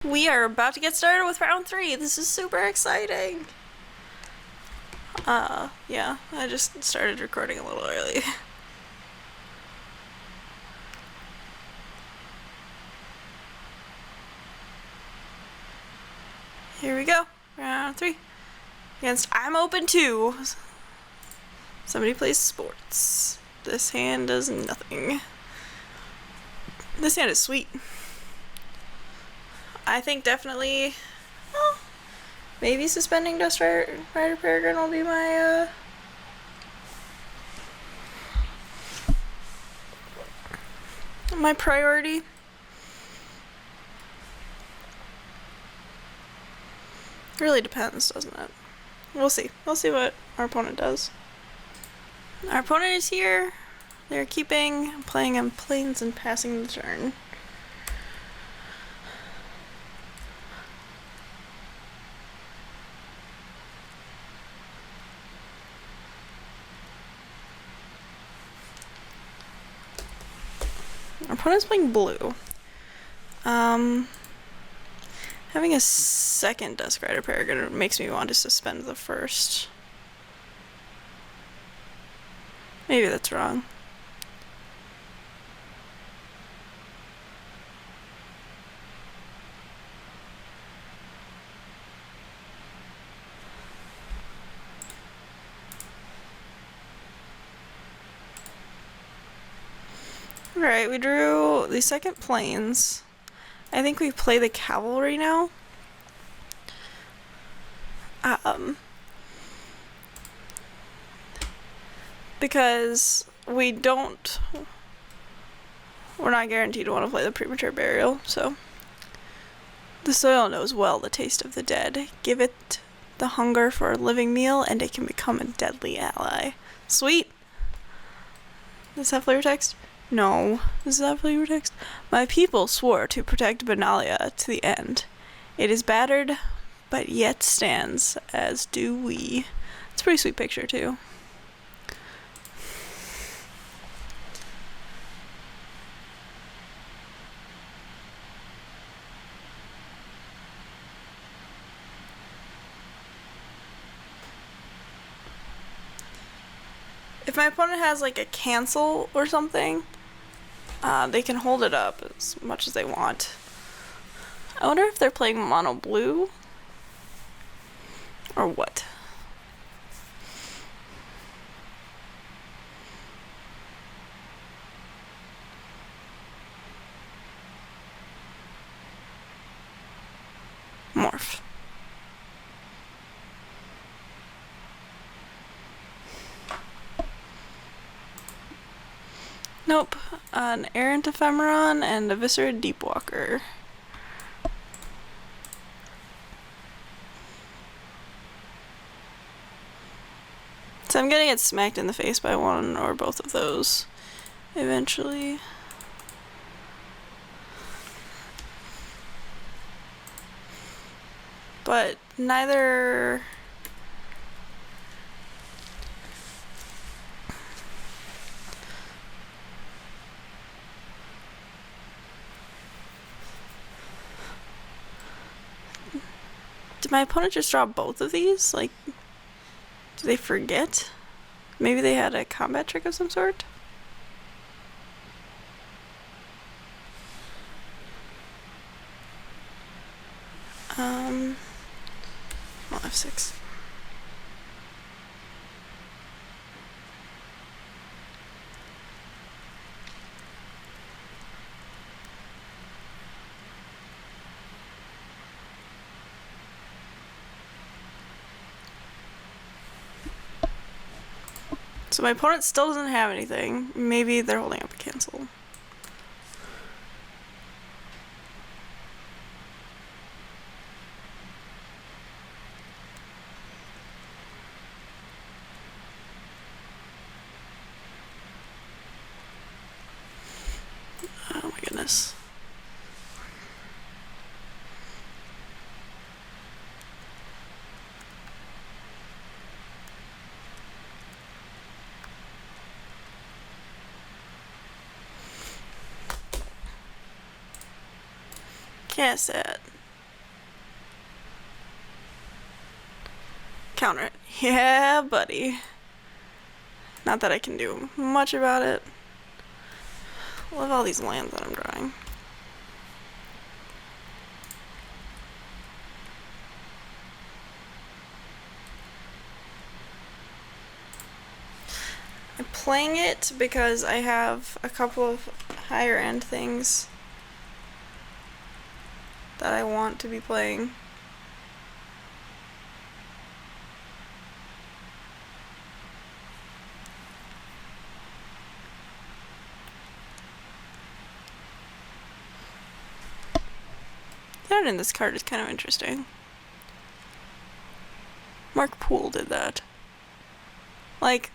We are about to get started with round 3. This is super exciting. Yeah, I just started recording a little early. Here we go. Round 3. Against I'm open 2. Somebody plays sports. This hand does nothing. This hand is sweet. I think definitely, well, maybe suspending Dust Rider Peregrine will be my priority. It really depends, doesn't it? We'll see. We'll see what our opponent does. Our opponent is here. They're playing on planes and passing the turn. Our opponent's playing blue. Having a second Dusk Rider Peregrine makes me want to suspend the first. Maybe that's wrong. Alright, we drew the second planes. I think we play the cavalry now. Because we're not guaranteed to want to play the premature burial, so. The soil knows well the taste of the dead. Give it the hunger for a living meal, and it can become a deadly ally. Sweet! Does that have flavor text? No. Does that have flavor text? My people swore to protect Benalia to the end. It is battered, but yet stands, as do we. It's a pretty sweet picture, too. If my opponent has like a cancel or something, they can hold it up as much as they want. I wonder if they're playing mono blue or what. Morph. Nope. An Errant Ephemeron and a Viscera Deepwalker. So I'm gonna get smacked in the face by one or both of those eventually. But neither... Did my opponent just draw both of these? Like, do they forget? Maybe they had a combat trick of some sort? Well, F6. So my opponent still doesn't have anything. Maybe they're holding up a cancel. Oh my goodness. Cast that. Counter it. Yeah, buddy. Not that I can do much about it. Love all these lands that I'm drawing. I'm playing it because I have a couple of higher end things that I want to be playing. The art in this card is kind of interesting. Mark Poole did that. Like,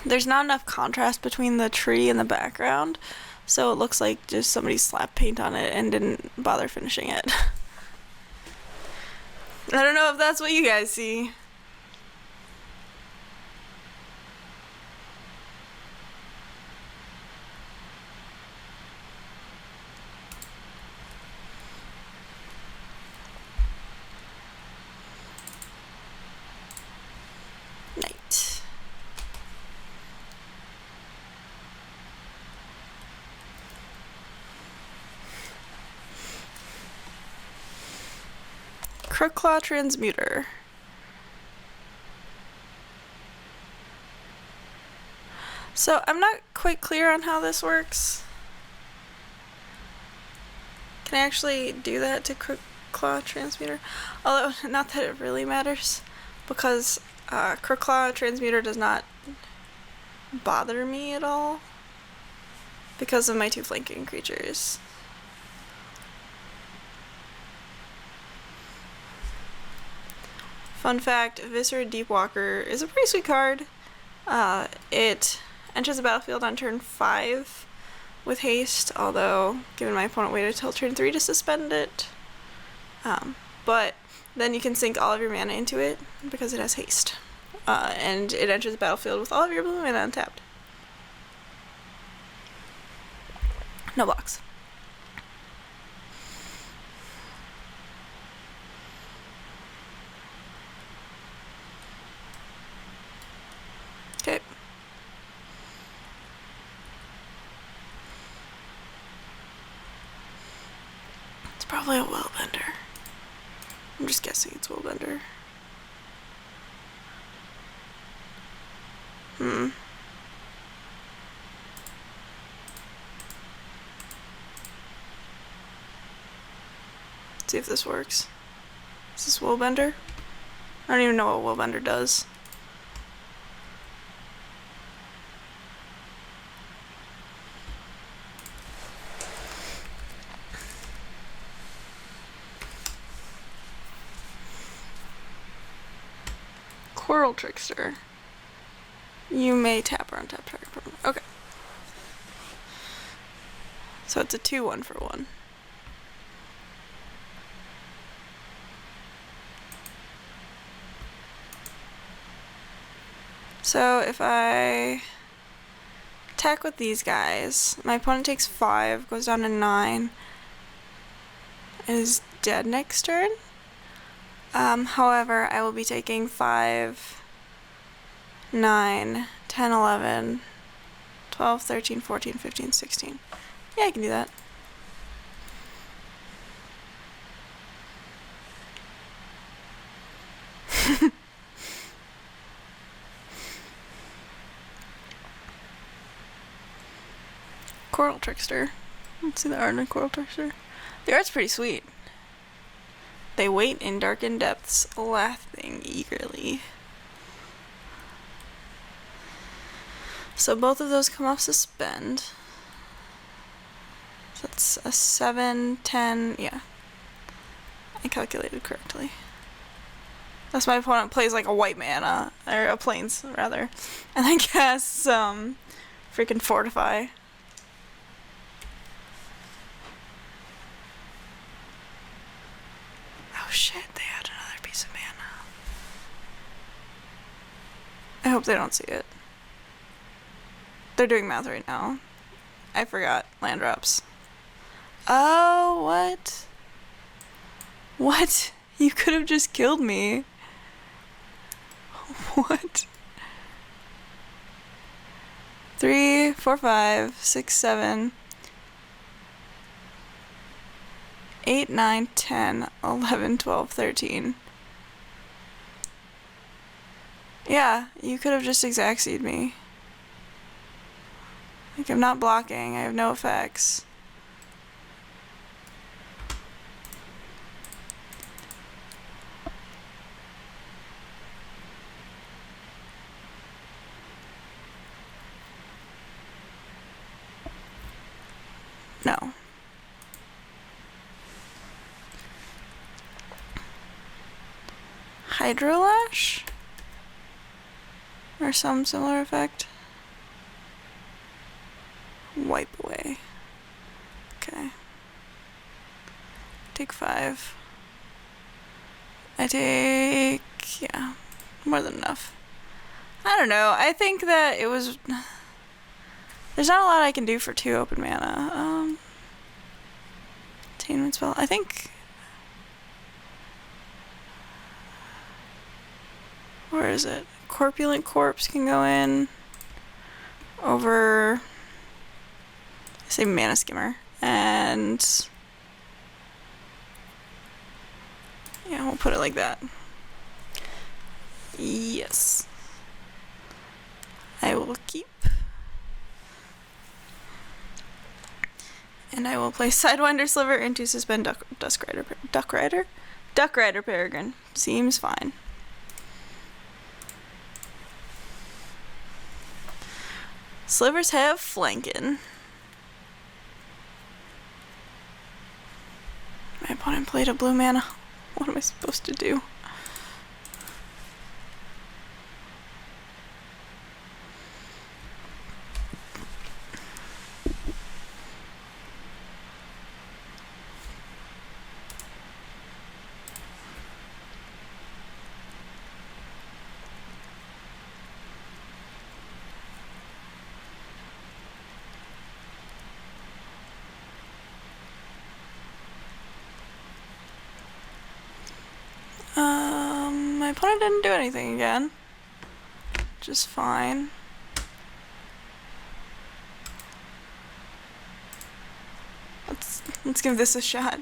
there's not enough contrast between the tree and the background, so it looks like just somebody slapped paint on it and didn't bother finishing it. I don't know if that's what you guys see. Night. Crookclaw Transmuter. So I'm not quite clear on how this works. Can I actually do that to Crookclaw Transmuter? Although, not that it really matters, because Crookclaw Transmuter does not bother me at all because of my 2 flanking creatures. Fun fact, Viscera Deepwalker is a pretty sweet card. It enters the battlefield on turn 5 with haste, although given my opponent waited till turn 3 to suspend it. But then you can sink all of your mana into it because it has haste. And it enters the battlefield with all of your blue mana untapped. No blocks. Okay. It's probably a Willbender. I'm just guessing it's Willbender. See if this works. Is this Willbender? I don't even know what Willbender does. Coral Trickster. You may tap or untap target. Okay. So it's a 2/1 for 1. So if I attack with these guys, my opponent takes 5, goes down to 9, and is dead next turn. However, I will be taking 5, 9, 10, 11, 12, 13, 14, 15, 16. Yeah, I can do that. Coral Trickster. Let's see the art in Coral Trickster. The art's pretty sweet. They wait in darkened depths, laughing eagerly. So both of those come off suspend. So that's a 7, 10, yeah. I calculated correctly. That's my opponent plays like a white mana, or a plains rather, and then casts freaking Fortify. Oh shit, they had another piece of mana. I hope they don't see it. They're doing math right now. I forgot land drops. Oh, what? What? You could have just killed me. What? 3, 4, 5, 6, 7, 8, 9, 10, 11, 12, 13. Yeah, you could have just exact-seed me. Like, I'm not blocking, I have no effects. No. Hydrolash? Or some similar effect? Wipe away. Okay. Take 5. I take... yeah, more than enough. I don't know, I think that it was... there's not a lot I can do for 2 open mana. Attainment spell, I think... where is it? Corpulent Corpse can go in over... say Mana Skimmer, and... yeah, we'll put it like that. Yes. I will keep. And I will place Sidewinder Sliver into Suspend Duck Rider Peregrine. Seems fine. Slivers have flanking. My opponent played a blue mana. What am I supposed to do? My opponent didn't do anything again. Just fine. Let's give this a shot.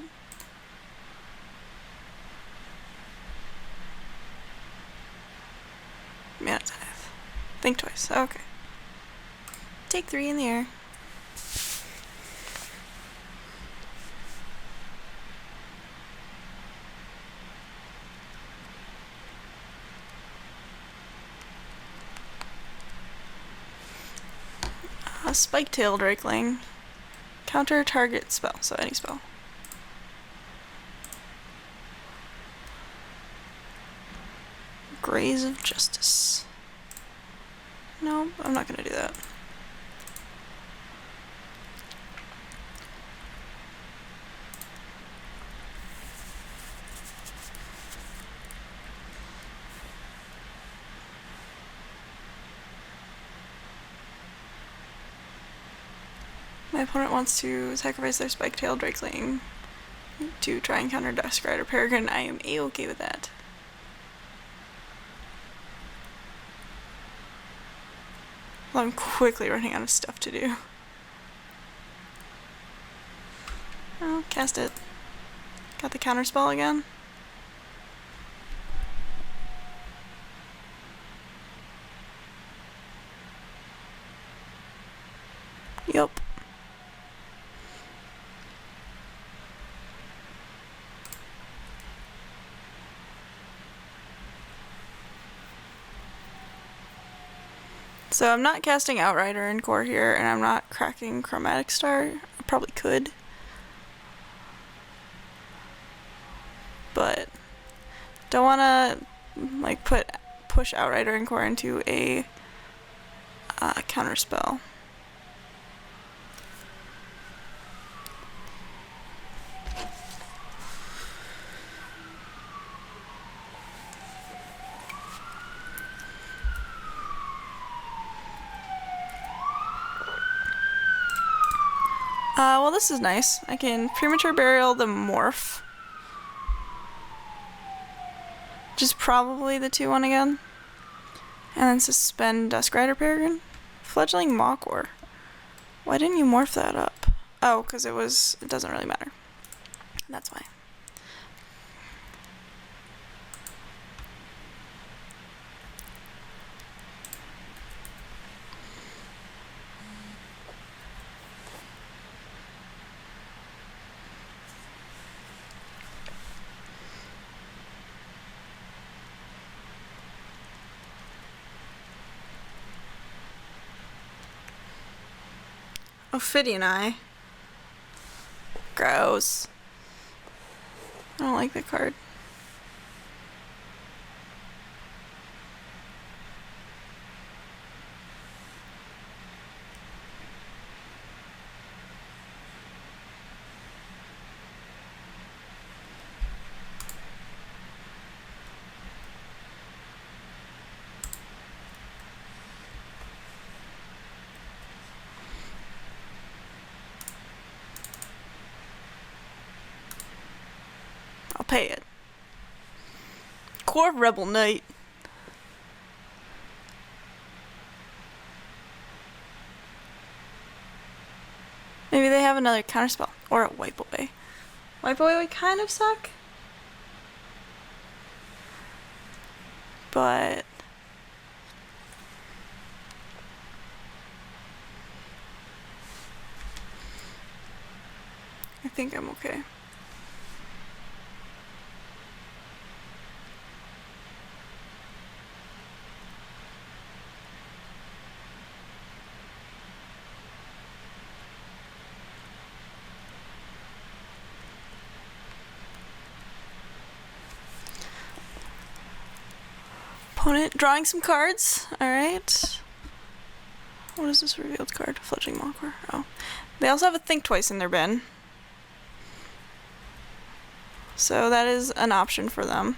Mana Tithe. Think twice. Okay. Take 3 in the air. Spike-tailed Drakeling. Counter target spell, so any spell. Graze of Justice. No, I'm not gonna do that. My opponent wants to sacrifice their Spike-tailed Drakeling to try and counter Dusk Rider Peregrine. I am a-okay with that. Well, I'm quickly running out of stuff to do. Oh, cast it. Got the counter spell again. Yup. So I'm not casting Outrider in core here, and I'm not cracking Chromatic Star. I probably could. But don't wanna like push Outrider in core into a counter spell. Well, this is nice. I can Premature Burial the Morph. Which is probably the 2-1 again. And then suspend Duskrider Peregrine. Fledgling Mawkor. Why didn't you morph that up? Oh, because it doesn't really matter. That's why. Ophidian Eye. Gross. I don't like the card. I'll pay it. Core Rebel Knight. Maybe they have another counterspell. Or a Wipe Away. Wipe Away would kind of suck. But I think I'm okay. Opponent drawing some cards. Alright. What is this revealed card? Fledgling Mawkor. Oh. They also have a Think Twice in their bin. So that is an option for them.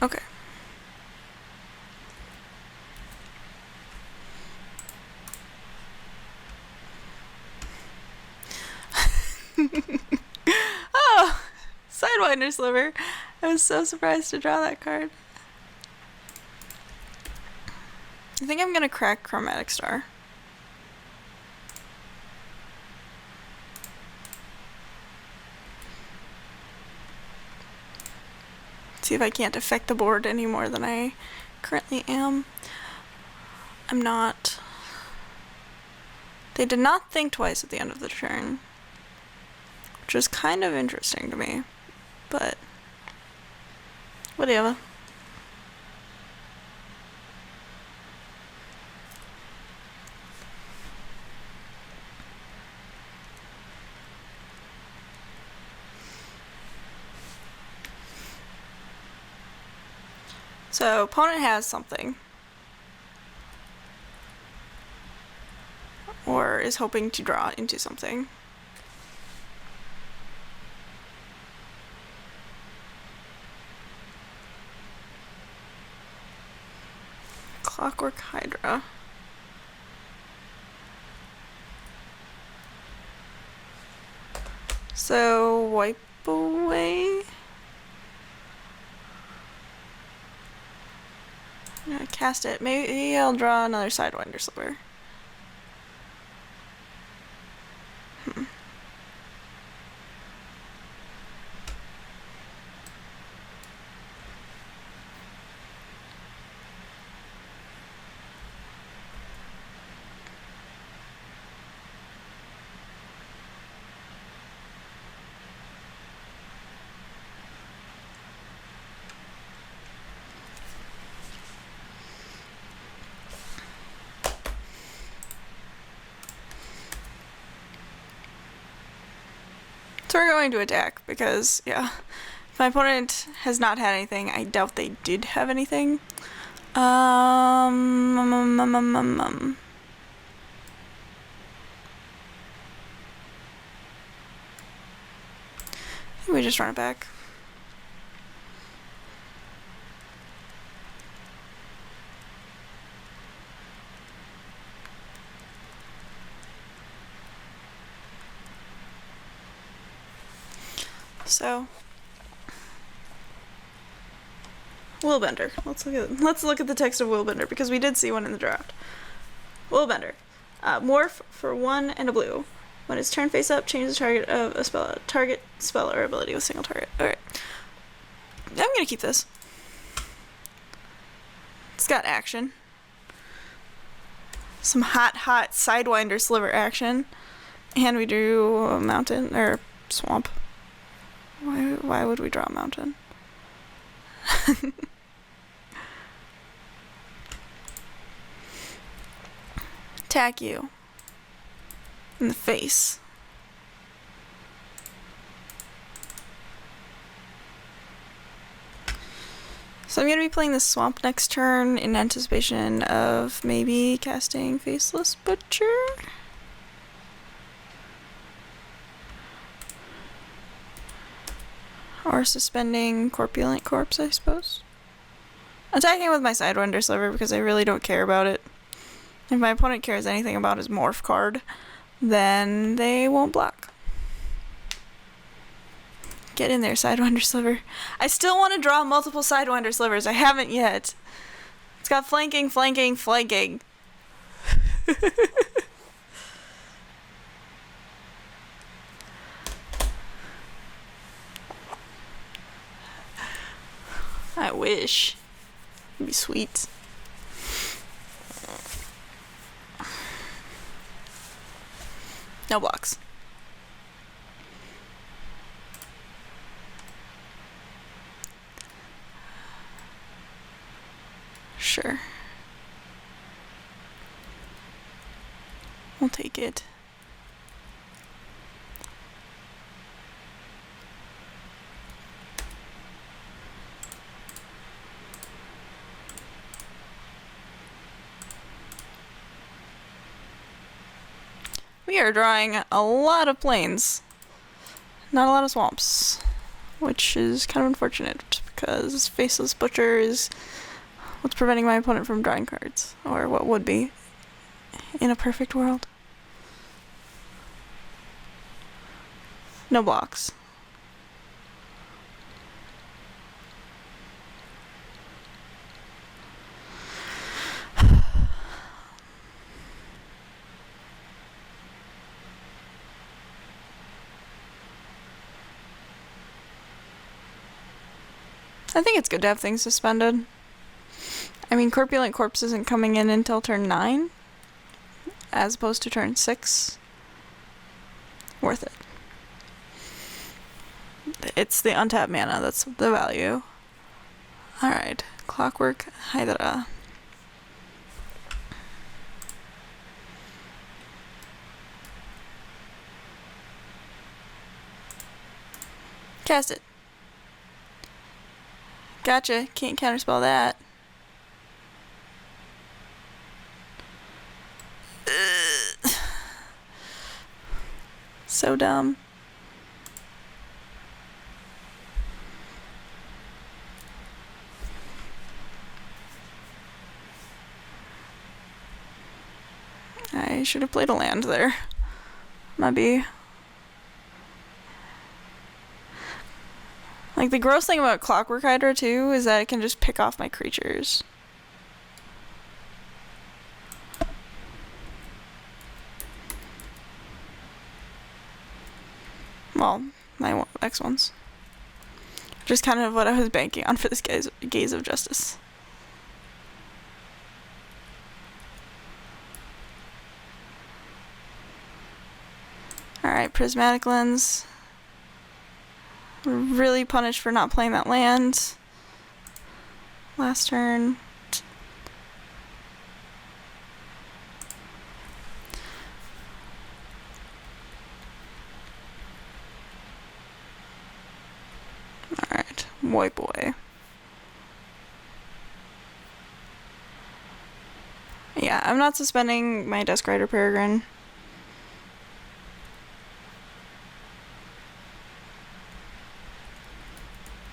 Okay. Oh! Sidewinder Sliver. I was so surprised to draw that card. I think I'm gonna crack Chromatic Star. See if I can't affect the board any more than I currently am. I'm not. They did not think twice at the end of the turn, which was kind of interesting to me, but whatever. So, opponent has something. Or is hoping to draw into something. Clockwork Hydra. So, wipe away. I'm gonna cast it. Maybe I'll draw another Sidewinder Sliver. So we're going to attack because, yeah, if my opponent has not had anything, I doubt they did have anything. I think we just run it back. So, Willbender. Let's look at the text of Willbender, because we did see one in the draft. Willbender. Morph for 1 and a blue. When it's turned face up, change the target of a spell or ability with single target. Alright. I'm gonna keep this. It's got action. Some hot Sidewinder Sliver action. And we drew a mountain, or swamp. Why would we draw a mountain? Attack you. In the face. So I'm going to be playing this swamp next turn in anticipation of maybe casting Faceless Butcher. Or suspending Corpulent Corpse, I suppose. Attacking with my Sidewinder Sliver because I really don't care about it. If my opponent cares anything about his Morph card, then they won't block. Get in there, Sidewinder Sliver. I still want to draw multiple Sidewinder Slivers. I haven't yet. It's got flanking, flanking, flanking. I wish. It'd be sweet. No blocks. Sure. We'll take it. We are drawing a lot of plains, not a lot of swamps, which is kind of unfortunate because Faceless Butcher is what's preventing my opponent from drawing cards, or what would be in a perfect world. No blocks. I think it's good to have things suspended. I mean, Corpulent Corpse isn't coming in until turn 9, as opposed to turn 6. Worth it. It's the untapped mana that's the value. Alright, Clockwork Hydra. Cast it. Gotcha, can't counterspell that. Ugh. So dumb. I should have played a land there. Maybe. Like, the gross thing about Clockwork Hydra, too, is that it can just pick off my creatures. Well, my X ones. Just kind of what I was banking on for this Gaze of Justice. Alright, Prismatic Lens. We're really punished for not playing that land. Last turn. Alright, boy. Yeah, I'm not suspending my Dusk Rider Peregrine.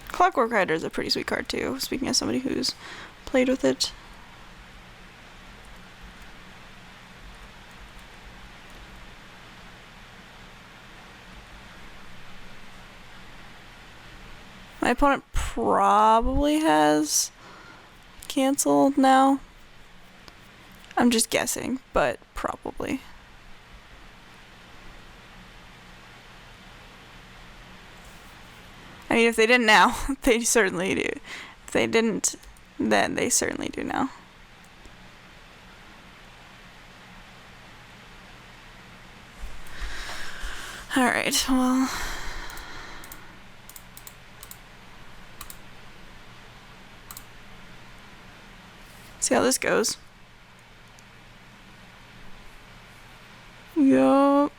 Clockwork Rider is a pretty sweet card too, speaking as somebody who's played with it. My opponent probably has canceled now. I'm just guessing, but probably. I mean, if they didn't now, they certainly do. If they didn't, then they certainly do now. Alright, well... see how this goes. Yup.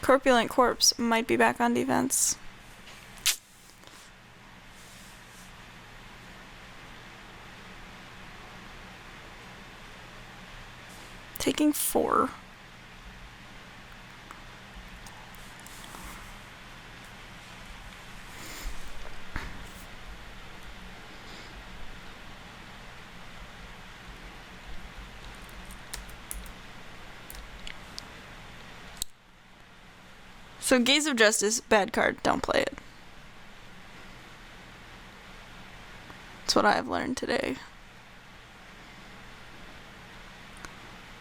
Corpulent Corpse might be back on defense. Taking 4. So Gaze of Justice, bad card, don't play it. That's what I've learned today.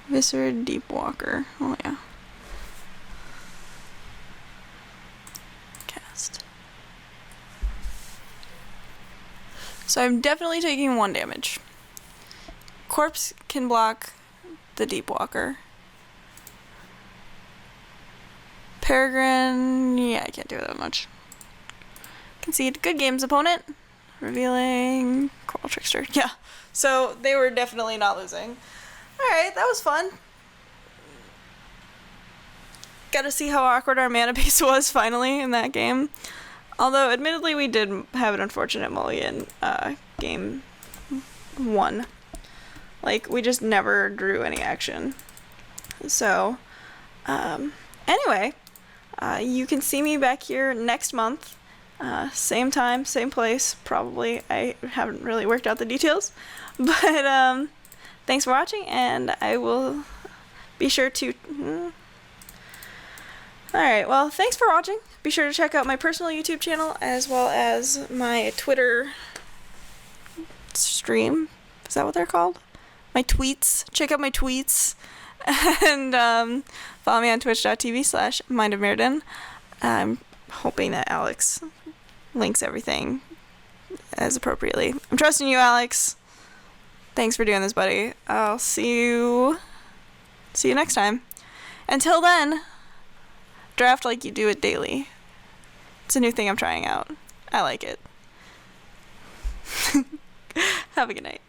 Viscera Deepwalker, oh yeah. Cast. So I'm definitely taking 1 damage. Corpse can block the Deepwalker. Peregrine, yeah, I can't do that much. Concede. Good games, opponent. Revealing Coral Trickster. Yeah, so they were definitely not losing. Alright, that was fun. Got to see how awkward our mana base was finally in that game. Although, admittedly, we did have an unfortunate mulligan game 1. Like, we just never drew any action. So, anyway... you can see me back here next month. Same time, same place, probably. I haven't really worked out the details. But, thanks for watching, and I will be sure to... Alright, well, thanks for watching. Be sure to check out my personal YouTube channel, as well as my Twitter stream. Is that what they're called? My tweets. Check out my tweets. And follow me on twitch.tv/mindofmirrodin. I'm hoping that Alex links everything as appropriately. I'm trusting you, Alex. Thanks for doing this, buddy. I'll see you next time. Until then, draft like you do it daily. It's a new thing I'm trying out. I like it. Have a good night.